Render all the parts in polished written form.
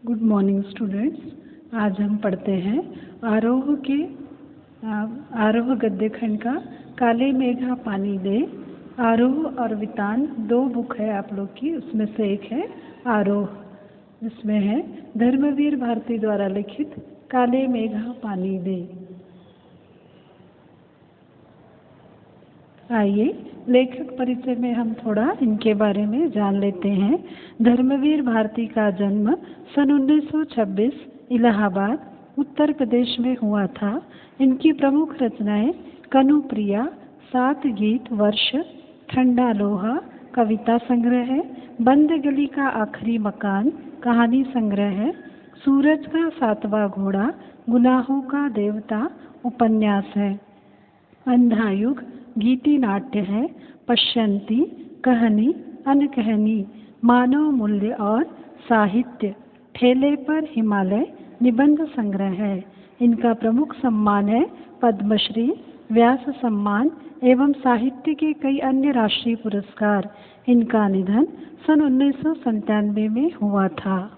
Good morning students. आज हम पढ़ते हैं आरोह गद्य खंड का काले मेघा पानी दे। आरोह और वितान दो बुक है आप लोग की, उसमें से एक है आरोह, जिसमें है धर्मवीर भारती द्वारा लिखित काले मेघा पानी दे। आइए लेखक परिचय में हम थोड़ा इनके बारे में जान लेते हैं। धर्मवीर भारती का जन्म सन 1926 इलाहाबाद उत्तर प्रदेश में हुआ था। इनकी प्रमुख रचनाएं कनुप्रिया, 7 गीत वर्ष, ठंडा लोहा कविता संग्रह है, बंद गली का आखिरी मकान कहानी संग्रह है, सूरज का 7वां घोड़ा, गुनाहों का देवता उपन्यास है, अंधायुग गीति नाट्य है, पश्यंती कहनी अनकहनी मानव मूल्य और साहित्य, ठेले पर हिमालय निबंध संग्रह है। इनका प्रमुख सम्मान है पद्मश्री, व्यास सम्मान एवं साहित्य के कई अन्य राष्ट्रीय पुरस्कार। इनका निधन सन 1997 में हुआ था।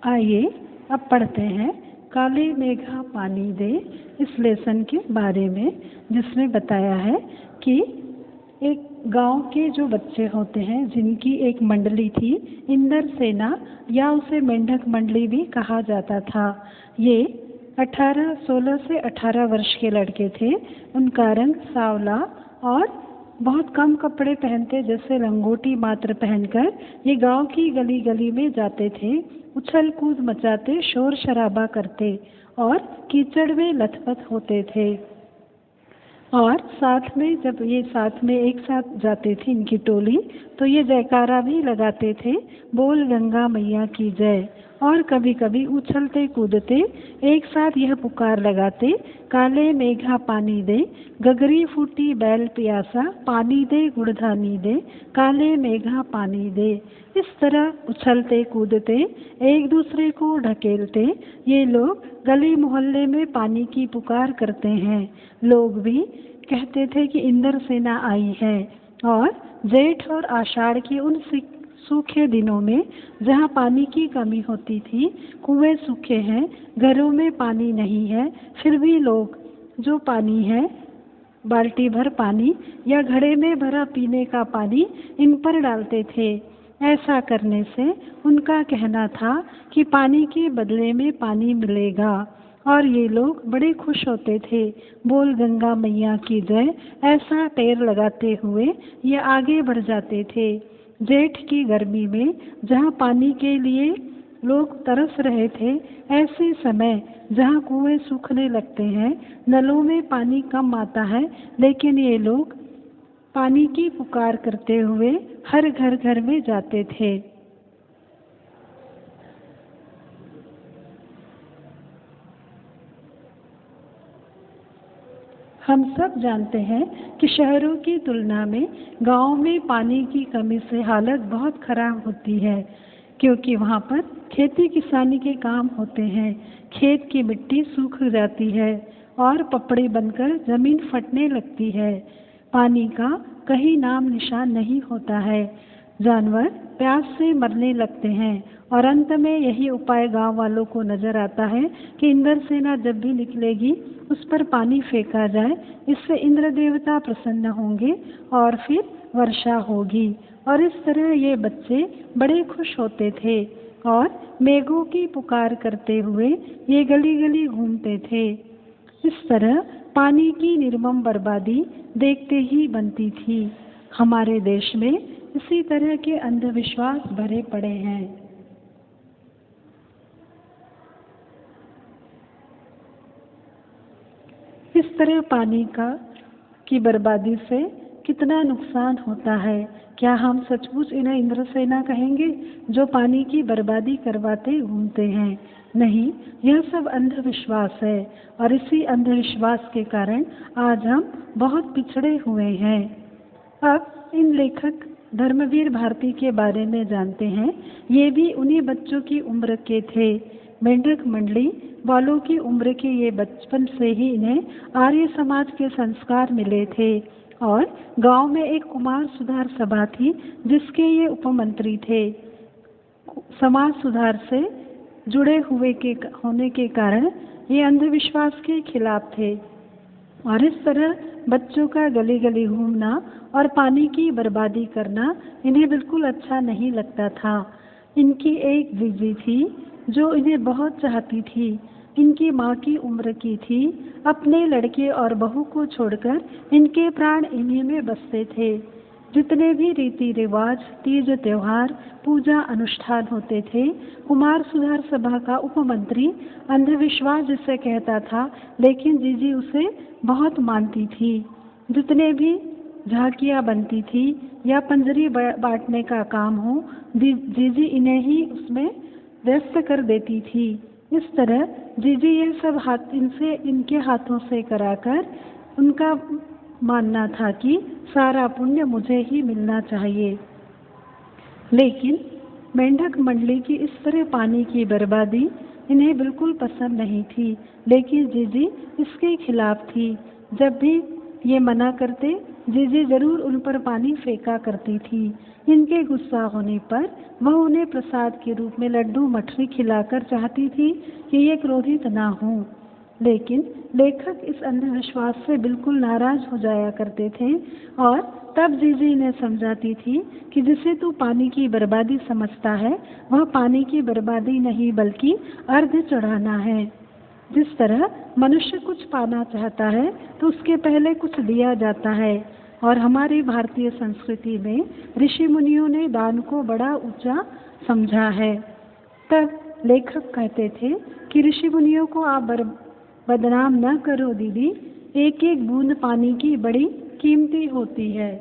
आइए अब पढ़ते हैं काले मेघा पानी दे इस लेसन के बारे में, जिसमें बताया है कि एक गांव के जो बच्चे होते हैं जिनकी एक मंडली थी, इंदर सेना या उसे मेंढक मंडली भी कहा जाता था। ये 16 से 18 वर्ष के लड़के थे। उनका रंग सांवला और बहुत कम कपड़े पहनते, जैसे लंगोटी मात्र पहनकर ये गांव की गली गली में जाते थे, उछल कूद मचाते, शोर शराबा करते और कीचड़ में लथपथ होते थे। और साथ में जब ये साथ में एक साथ जाते थे इनकी टोली, तो ये जयकारा भी लगाते थे, बोल गंगा मैया की जय। और कभी कभी उछलते कूदते एक साथ यह पुकार लगाते, काले मेघा पानी दे, गगरी फूटी बैल प्यासा, पानी दे गुड़धानी दे, काले मेघा पानी दे। इस तरह उछलते कूदते एक दूसरे को ढकेलते ये लोग गली मोहल्ले में पानी की पुकार करते हैं। लोग भी कहते थे कि इंदर सेना आई है। और जेठ और आषाढ़ के उन सूखे दिनों में जहाँ पानी की कमी होती थी, कुएं सूखे हैं, घरों में पानी नहीं है, फिर भी लोग जो पानी है, बाल्टी भर पानी या घड़े में भरा पीने का पानी इन पर डालते थे। ऐसा करने से उनका कहना था कि पानी के बदले में पानी मिलेगा और ये लोग बड़े खुश होते थे। बोल गंगा मैया की जय ऐसा पैर लगाते हुए ये आगे बढ़ जाते थे। जेठ की गर्मी में जहाँ पानी के लिए लोग तरस रहे थे, ऐसे समय जहाँ कुएं सूखने लगते हैं, नलों में पानी कम आता है, लेकिन ये लोग पानी की पुकार करते हुए हर घर घर में जाते थे। हम सब जानते हैं कि शहरों की तुलना में गांव में पानी की कमी से हालत बहुत खराब होती है, क्योंकि वहाँ पर खेती किसानी के काम होते हैं। खेत की मिट्टी सूख जाती है और पपड़े बनकर जमीन फटने लगती है। पानी का कहीं नाम निशान नहीं होता है। जानवर प्यास से मरने लगते हैं और अंत में यही उपाय गांव वालों को नजर आता है कि इंद्र सेना जब भी निकलेगी उस पर पानी फेंका जाए, इससे इंद्र देवता प्रसन्न होंगे और फिर वर्षा होगी। और इस तरह ये बच्चे बड़े खुश होते थे और मेघों की पुकार करते हुए ये गली गली घूमते थे। इस तरह पानी की निर्मम बर्बादी देखते ही बनती थी। हमारे देश में इसी तरह के अंधविश्वास भरे पड़े हैं। इस तरह पानी की बर्बादी से कितना नुकसान होता है। क्या हम सचमुच इन्हें इंद्रसेना कहेंगे जो पानी की बर्बादी करवाते घूमते हैं? नहीं, यह सब अंधविश्वास है और इसी अंधविश्वास के कारण आज हम बहुत पिछड़े हुए हैं। अब इन लेखक धर्मवीर भारती के बारे में जानते हैं। ये भी उन्हीं बच्चों की उम्र के थे मेंढक मंडली वालों की उम्र के ये बचपन से ही इन्हें आर्य समाज के संस्कार मिले थे और गांव में एक कुमार सुधार सभा थी जिसके ये उपमंत्री थे। समाज सुधार से जुड़े हुए होने के कारण ये अंधविश्वास के खिलाफ थे और इस तरह बच्चों का गली गली घूमना और पानी की बर्बादी करना इन्हें बिल्कुल अच्छा नहीं लगता था। इनकी एक जीजी थी जो इन्हें बहुत चाहती थी। इनकी माँ की उम्र की थी। अपने लड़के और बहू को छोड़कर इनके प्राण इन्हीं में बसते थे। जितने भी रीति रिवाज, तीज त्योहार, पूजा अनुष्ठान होते थे, कुमार सुधार सभा का उपमंत्री अंधविश्वास जिसे कहता था, लेकिन जीजी उसे बहुत मानती थी। जितने भी झांकियाँ बनती थी या पंजरी बांटने का काम हो, जीजी इन्हें ही उसमें व्यस्त कर देती थी। इस तरह जीजी ये सब इनके हाथों से कराकर उनका मानना था कि सारा पुण्य मुझे ही मिलना चाहिए। लेकिन मेंढक मंडली की इस तरह पानी की बर्बादी इन्हें बिल्कुल पसंद नहीं थी, लेकिन जीजी इसके खिलाफ थी। जब भी ये मना करते, जीजी जरूर उन पर पानी फेंका करती थी। इनके गुस्सा होने पर वह उन्हें प्रसाद के रूप में लड्डू मठरी खिलाकर चाहती थी कि ये क्रोधित ना हों। लेकिन लेखक इस अंधविश्वास से बिल्कुल नाराज हो जाया करते थे और तब जीजी ने समझाती थी कि जिसे तू पानी की बर्बादी समझता है, वह पानी की बर्बादी नहीं बल्कि अर्घ चढ़ाना है। जिस तरह मनुष्य कुछ पाना चाहता है तो उसके पहले कुछ दिया जाता है और हमारी भारतीय संस्कृति में ऋषि मुनियों ने दान को बड़ा ऊंचा समझा है। तब लेखक कहते थे कि ऋषि मुनियों को आप बदनाम न करो दीदी, एक एक बूंद पानी की बड़ी कीमती होती है।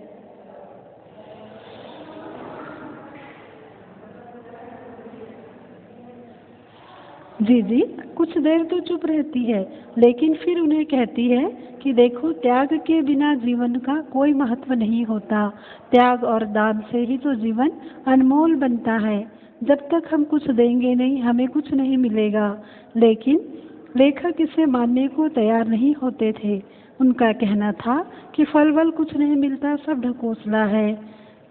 जीजी कुछ देर तो चुप रहती है, लेकिन फिर उन्हें कहती है कि देखो, त्याग के बिना जीवन का कोई महत्व नहीं होता। त्याग और दान से ही तो जीवन अनमोल बनता है। जब तक हम कुछ देंगे नहीं, हमें कुछ नहीं मिलेगा। लेकिन लेखक इसे मानने को तैयार नहीं होते थे। उनका कहना था कि फल वल कुछ नहीं मिलता, सब ढकोसला है।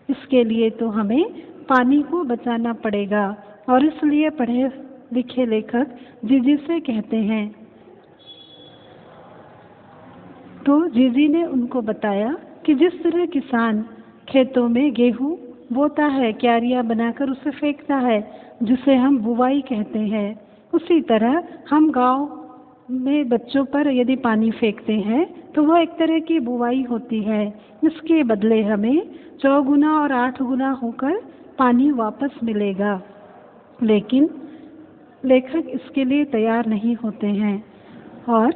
इसके लिए तो हमें पानी को बचाना पड़ेगा और इसलिए पढ़े लिखे लेखक जीजी से कहते हैं। तो जीजी ने उनको बताया कि जिस तरह किसान खेतों में गेहूं बोता है, क्यारियां बनाकर उसे फेंकता है, जिसे हम बुवाई कहते हैं, उसी तरह हम गांव में बच्चों पर यदि पानी फेंकते हैं तो वह एक तरह की बुवाई होती है। इसके बदले हमें 4 गुना और 8 गुना होकर पानी वापस मिलेगा। लेकिन लेखक इसके लिए तैयार नहीं होते हैं और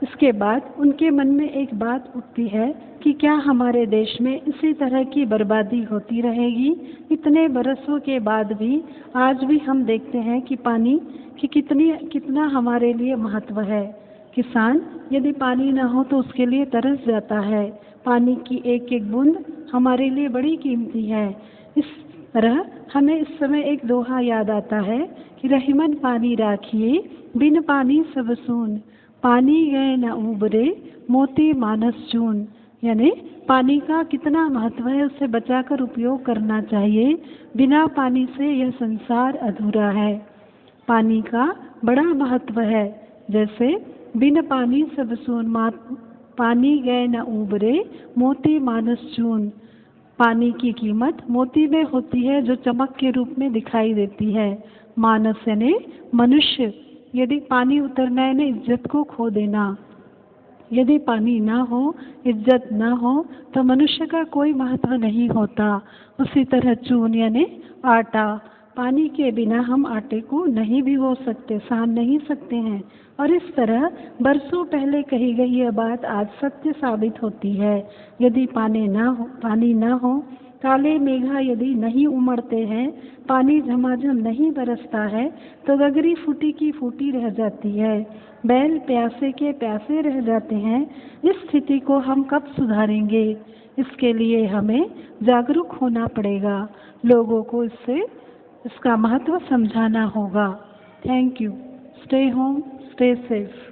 इसके बाद उनके मन में एक बात उठती है कि क्या हमारे देश में इसी तरह की बर्बादी होती रहेगी? इतने बरसों के बाद भी आज भी हम देखते हैं कि पानी की कितना हमारे लिए महत्व है। किसान यदि पानी ना हो तो उसके लिए तरस जाता है। पानी की एक एक बूंद हमारे लिए बड़ी कीमती है। इस तरह हमें इस समय एक दोहा याद आता है कि रहीमन पानी राखिए, बिन पानी सब सून, पानी गए न उबरे, मोती मानस चून। यानी पानी का कितना महत्व है, उसे बचाकर उपयोग करना चाहिए। बिना पानी से यह संसार अधूरा है। पानी का बड़ा महत्व है। जैसे बिन पानी सब सून, पानी गए न उबरे, मोती मानस चून। पानी की कीमत मोती में होती है जो चमक के रूप में दिखाई देती है। मानस यानी मनुष्य, यदि पानी उतरना है ना इज्जत को खो देना। यदि पानी ना हो, इज्जत ना हो तो मनुष्य का कोई महत्व नहीं होता। उसी तरह चून यानी आटा, पानी के बिना हम आटे को नहीं भिगो सकते, सान नहीं सकते हैं। और इस तरह बरसों पहले कही गई यह बात आज सत्य साबित होती है। यदि पानी ना हो, काले मेघा यदि नहीं उमड़ते हैं, पानी झमाझम नहीं बरसता है, तो गगरी फूटी की फूटी रह जाती है, बैल प्यासे के प्यासे रह जाते हैं। इस स्थिति को हम कब सुधारेंगे? इसके लिए हमें जागरूक होना पड़ेगा। लोगों को इसका महत्व समझाना होगा। Thank you. Stay home, stay safe.